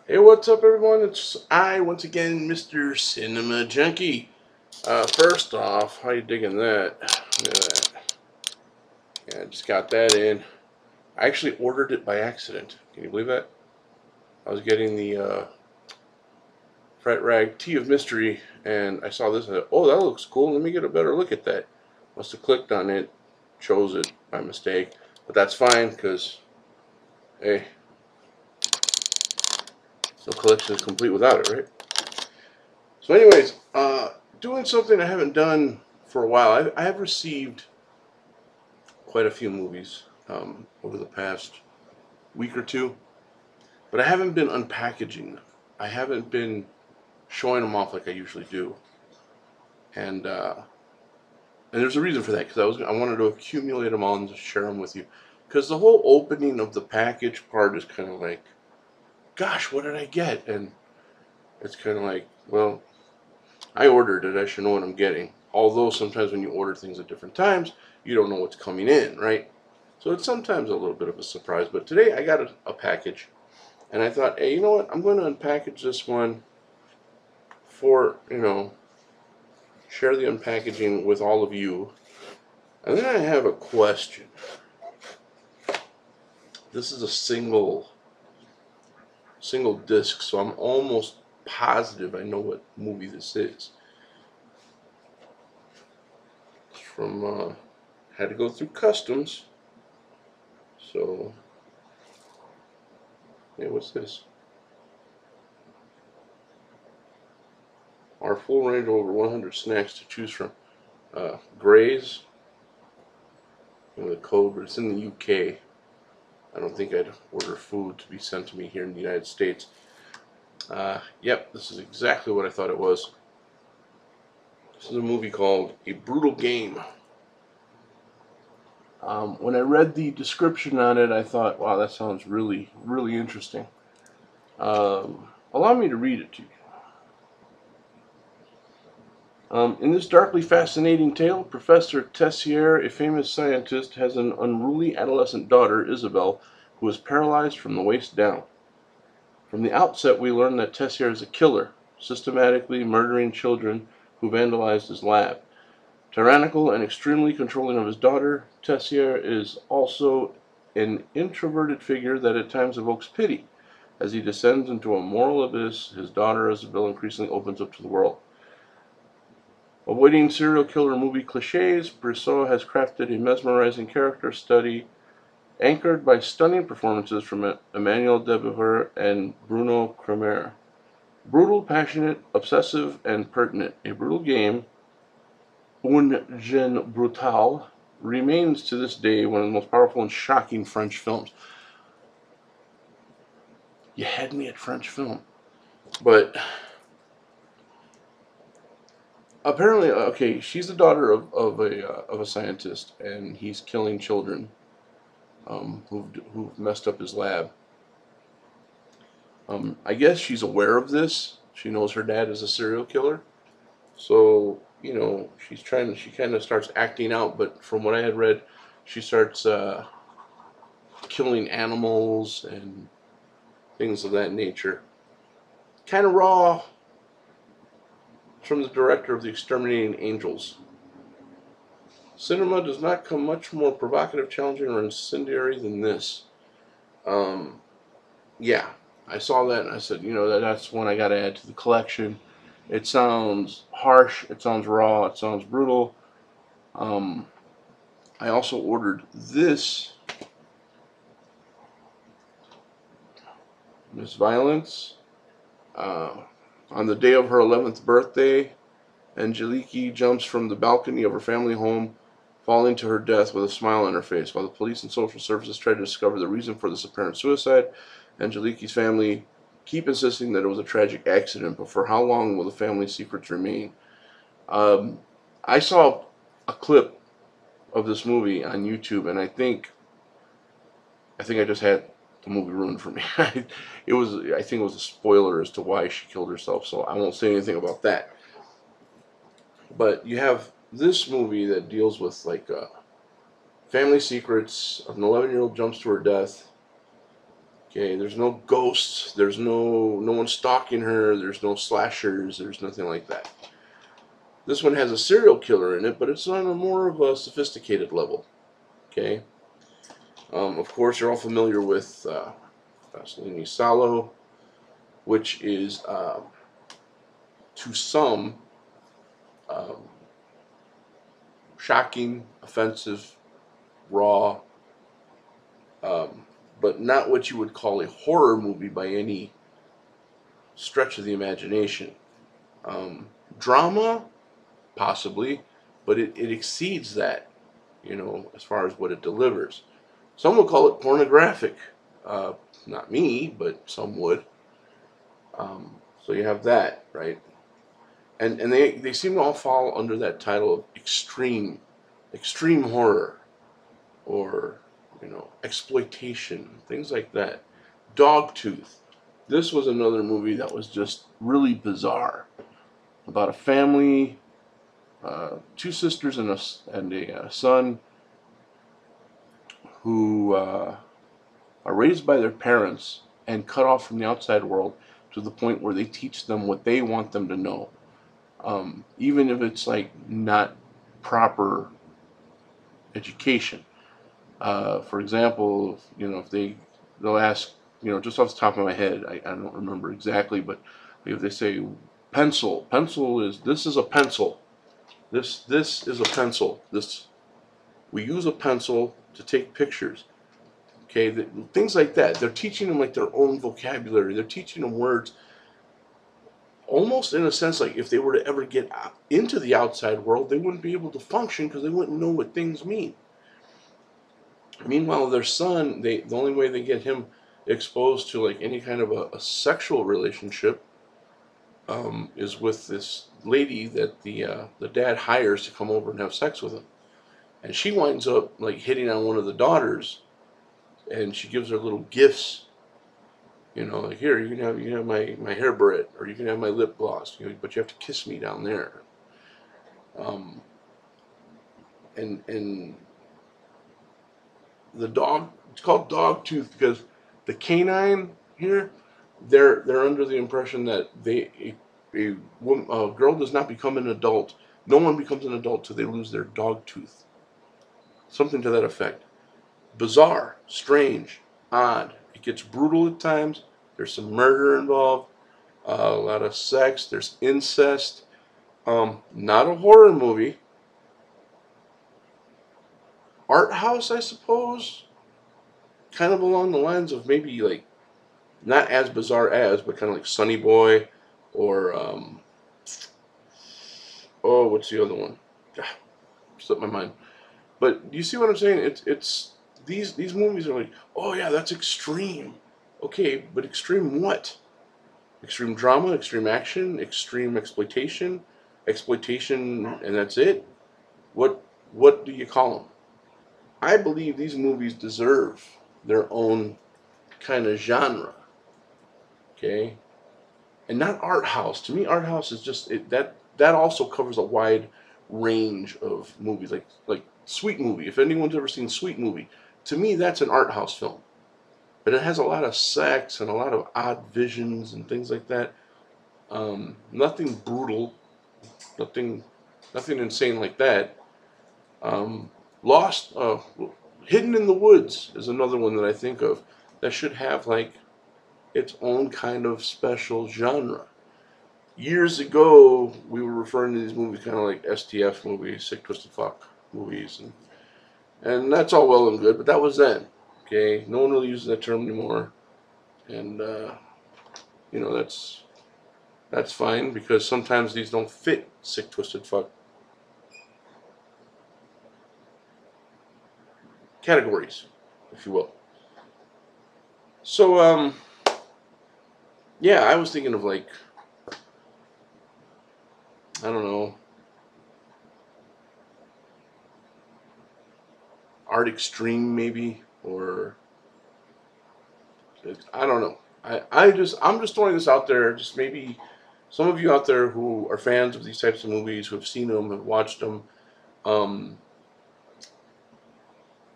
Hey, what's up, everyone? It's I once again, Mr. Cinema Junkie. First off, how you digging that? Look at that. Yeah, I just got that in. I actually ordered it by accident. Can you believe that? I was getting the Fret Rag Tea of Mystery, and I saw this. And I said, "Oh, that looks cool. Let me get a better look at that." Must have clicked on it, chose it by mistake, but that's fine because hey, no collection is complete without it, right? So, anyways, doing something I haven't done for a while. I have received quite a few movies over the past week or two, but I haven't been unpackaging them. I haven't been showing them off like I usually do, and there's a reason for that because I wanted to accumulate them all and just share them with you. Because the whole opening of the package part is kind of like, gosh, what did I get? And it's kind of like, well, I ordered it. I should know what I'm getting. Although sometimes when you order things at different times, you don't know what's coming in, right? So it's sometimes a little bit of a surprise. But today I got a package, and I thought, hey, you know what? I'm going to unpackage this one for, share the unpackaging with all of you. And then I have a question. This is a single disc, so I'm almost positive I know what movie this is. It's from had to go through customs. So, yeah, what's this? Our full range of over 100 snacks to choose from. Gray's, the code, but it's in the UK. I don't think I'd order food to be sent to me here in the United States. Yep, this is exactly what I thought it was. This is a movie called A Brutal Game. When I read the description on it, I thought, wow, that sounds really, really interesting. Allow me to read it to you. In this darkly fascinating tale, Professor Tessier, a famous scientist, has an unruly adolescent daughter, Isabel, who is paralyzed from the waist down. From the outset, we learn that Tessier is a killer, systematically murdering children who vandalized his lab. Tyrannical and extremely controlling of his daughter, Tessier is also an introverted figure that at times evokes pity. As he descends into a moral abyss, his daughter, Isabel, increasingly opens up to the world. Avoiding serial killer movie cliches, Brissot has crafted a mesmerizing character study anchored by stunning performances from Emmanuel Debouver and Bruno Cremer. Brutal, passionate, obsessive, and pertinent. A Brutal Game, Un Jeune Brutal, remains to this day one of the most powerful and shocking French films. You had me at French film. But apparently, okay, she's the daughter of a scientist, and he's killing children who've messed up his lab. I guess she's aware of this. She knows her dad is a serial killer, so she's trying. She kind of starts acting out, but from what I had read, she starts killing animals and things of that nature. Kind of raw from the director of The Exterminating Angels. Cinema does not come much more provocative, challenging, or incendiary than this. Um, yeah, I saw that and I said, that's one I got to add to the collection. It sounds harsh, it sounds raw, it sounds brutal. Um, I also ordered this Miss Violence. Uh, on the day of her 11th birthday, Angeliki jumps from the balcony of her family home, falling to her death with a smile on her face. While the police and social services try to discover the reason for this apparent suicide, Angeliki's family keep insisting that it was a tragic accident. But for how long will the family's secrets remain? Um, I saw a clip of this movie on YouTube, and I think I just had the movie ruined for me. I think it was a spoiler as to why she killed herself, so I won't say anything about that. But you have this movie that deals with like family secrets. An 11-year-old jumps to her death, Okay, there's no ghosts, there's no one stalking her, there's no slashers, there's nothing like that. This one has a serial killer in it, but it's on a more of a sophisticated level. Okay, of course you're all familiar with Pasolini Salo, which is to some um, shocking, offensive, raw, um, but not what you would call a horror movie by any stretch of the imagination. Um, Drama, possibly, but it exceeds that, as far as what it delivers. Some would call it pornographic. Uh, Not me, but some would. So you have that, right? And they seem to all fall under that title of extreme horror, or exploitation, things like that. Dogtooth. This was another movie that was just really bizarre, about a family, two sisters and a son who are raised by their parents and cut off from the outside world to the point where they teach them what they want them to know, even if it's like not proper education. For example, if they'll ask, just off the top of my head, I don't remember exactly, but if they say this is a pencil, this is a pencil, we use a pencil to take pictures. Okay, things like that. They're teaching them like their own vocabulary. They're teaching them words, almost in a sense like if they were to ever get into the outside world, they wouldn't be able to function because they wouldn't know what things mean. Meanwhile, their son, the only way they get him exposed to like any kind of a sexual relationship is with this lady that the dad hires to come over and have sex with him, and she winds up like hitting on one of the daughters, and she gives her little gifts, like, here, you can have my hair barrette, or you can have my lip gloss, but you have to kiss me down there. Um, and the dog, it's called Dogtooth because the canine here, they're under the impression that a girl does not become an adult. No one becomes an adult till they lose their dog tooth. Something to that effect. Bizarre, strange, odd. It gets brutal at times. There's some murder involved, a lot of sex. There's incest. Not a horror movie. Art house, I suppose. Kind of along the lines of maybe like not as bizarre as, but kind of like Sunny Boy, or oh, what's the other one? God, slipped my mind. But you see what I'm saying? It's these movies are like, oh yeah, that's extreme. Okay, but extreme what? Extreme drama, extreme action, extreme exploitation, and that's it. What do you call them? I believe these movies deserve their own kind of genre. Okay, and not art house. To me, art house is just that also covers a wide range of movies, like Sweet Movie. If anyone's ever seen Sweet Movie, to me that's an art house film, but it has a lot of sex and a lot of odd visions and things like that. Nothing brutal, nothing nothing insane like that. Um, Lost, Hidden in the Woods is another one that I think of that should have like its own kind of special genre. Years ago, we were referring to these movies kind of like STF movies, Sick Twisted Fuck movies, and that's all well and good, but that was then. Okay, no one really uses that term anymore, and that's fine because sometimes these don't fit Sick Twisted Fuck categories, if you will. So yeah, I was thinking of like, I don't know, Art Extreme maybe, or I don't know. I'm just throwing this out there. Just maybe some of you out there who are fans of these types of movies, who have seen them, have watched them, um,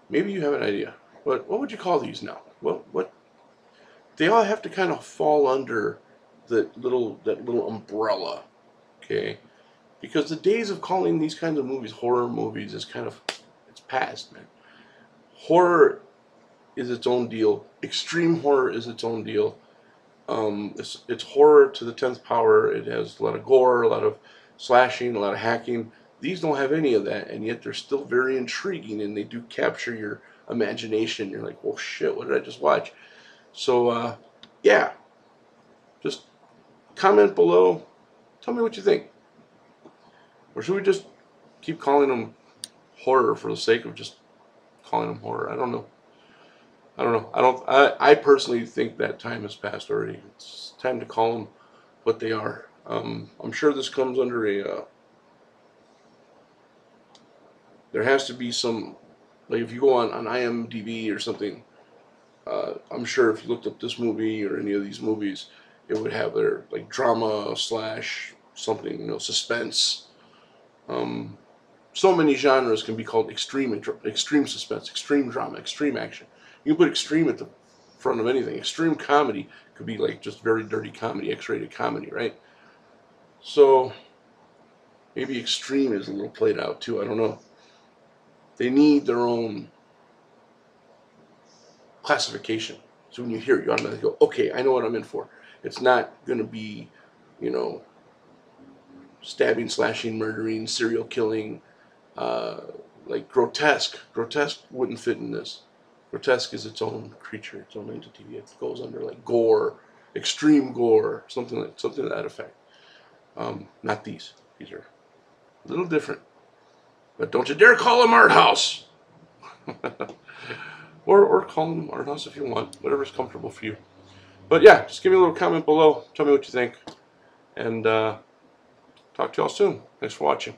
maybe you have an idea. What would you call these now? What they all have to kind of fall under that little umbrella, okay? Because the days of calling these kinds of movies horror movies is kind of, it's past, man. Horror is its own deal. Extreme horror is its own deal. It's horror to the 10th power. It has a lot of gore, a lot of slashing, a lot of hacking. These don't have any of that, and yet they're still very intriguing, and they do capture your imagination. You're like, well, shit, what did I just watch? So, yeah, just comment below. Tell me what you think. Or should we just keep calling them horror for the sake of just calling them horror? I don't know. I personally think that time has passed already. It's time to call them what they are. I'm sure this comes under a, there has to be some, like if you go on IMDb or something, I'm sure if you looked up this movie or any of these movies, it would have their like drama slash something, you know, suspense. So many genres can be called extreme suspense, extreme drama, extreme action. You can put extreme at the front of anything. Extreme comedy could be like just very dirty comedy, X-rated comedy, right? So maybe extreme is a little played out too. I don't know. They need their own classification. So when you hear it, you automatically go, okay, I know what I'm in for. It's not going to be, you know, stabbing, slashing, murdering, serial killing, like grotesque. Grotesque wouldn't fit in this. Grotesque is its own creature, its own entity. It goes under like gore, extreme gore, something to that effect. Not these. These are a little different. But don't you dare call them art house. or call them art house if you want, whatever's comfortable for you. But yeah, just give me a little comment below. Tell me what you think. And talk to y'all soon. Thanks for watching.